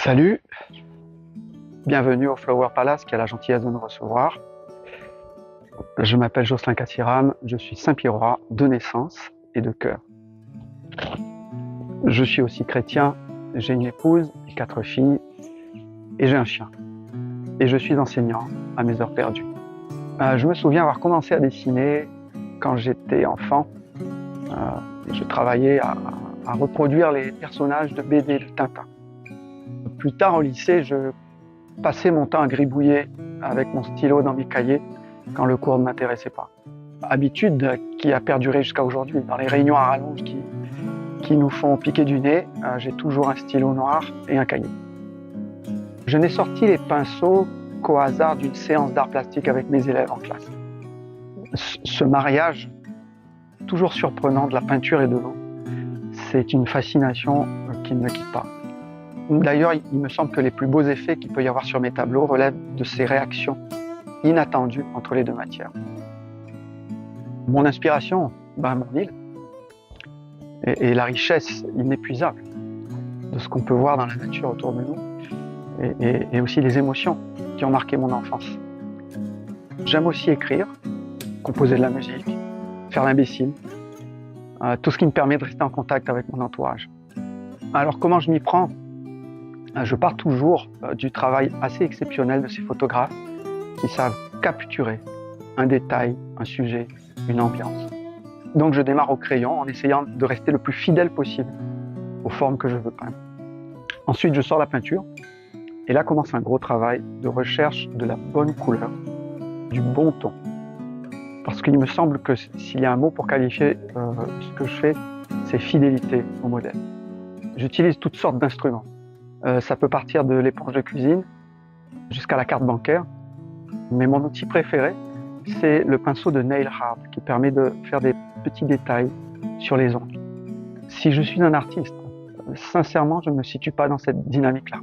Salut, bienvenue au Flower Palace qui a la gentillesse de nous recevoir. Je m'appelle Jocelyn Cassiram, je suis Saint-Pierrois de naissance et de cœur. Je suis aussi chrétien, j'ai une épouse et 4 filles et j'ai un chien. Et je suis enseignant à mes heures perdues. Je me souviens avoir commencé à dessiner quand j'étais enfant. Je travaillais à reproduire les personnages de BD de Tintin. Plus tard au lycée, je passais mon temps à gribouiller avec mon stylo dans mes cahiers quand le cours ne m'intéressait pas. Habitude qui a perduré jusqu'à aujourd'hui. Dans les réunions à rallonge qui nous font piquer du nez, j'ai toujours un stylo noir et un cahier. Je n'ai sorti les pinceaux qu'au hasard d'une séance d'art plastique avec mes élèves en classe. Ce mariage toujours surprenant de la peinture et de l'eau, c'est une fascination qui ne me quitte pas. D'ailleurs, il me semble que les plus beaux effets qu'il peut y avoir sur mes tableaux relèvent de ces réactions inattendues entre les deux matières. Mon inspiration, mon île, et la richesse inépuisable de ce qu'on peut voir dans la nature autour de nous, et aussi les émotions qui ont marqué mon enfance. J'aime aussi écrire, composer de la musique, faire l'imbécile, tout ce qui me permet de rester en contact avec mon entourage. Alors comment je m'y prends ? Je pars toujours du travail assez exceptionnel de ces photographes qui savent capturer un détail, un sujet, une ambiance. Donc je démarre au crayon en essayant de rester le plus fidèle possible aux formes que je veux peindre. Ensuite, je sors la peinture et là commence un gros travail de recherche de la bonne couleur, du bon ton. Parce qu'il me semble que s'il y a un mot pour qualifier ce que je fais, c'est fidélité au modèle. J'utilise toutes sortes d'instruments. Ça peut partir de l'éponge de cuisine jusqu'à la carte bancaire. Mais mon outil préféré, c'est le pinceau de nail art qui permet de faire des petits détails sur les ongles. Si je suis un artiste, sincèrement, je ne me situe pas dans cette dynamique-là.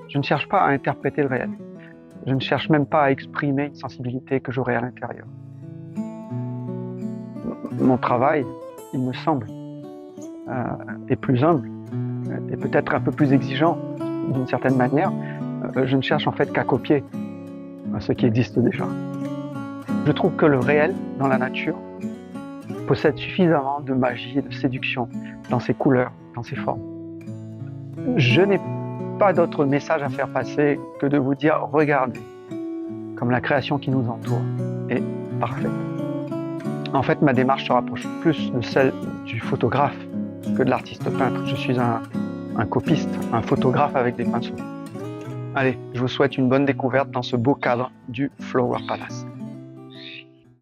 Je ne cherche pas à interpréter le réel. Je ne cherche même pas à exprimer une sensibilité que j'aurai à l'intérieur. Mon travail, il me semble, est plus humble et peut-être un peu plus exigeant d'une certaine manière. Je ne cherche en fait qu'à copier ce qui existe déjà. Je trouve que le réel dans la nature possède suffisamment de magie et de séduction dans ses couleurs, dans ses formes. Je n'ai pas d'autre message à faire passer que de vous dire regardez, comme la création qui nous entoure est parfaite. En fait, ma démarche se rapproche plus de celle du photographe que de l'artiste peintre. Je suis un copiste, un photographe avec des pinceaux. Allez, je vous souhaite une bonne découverte dans ce beau cadre du Flower Palace.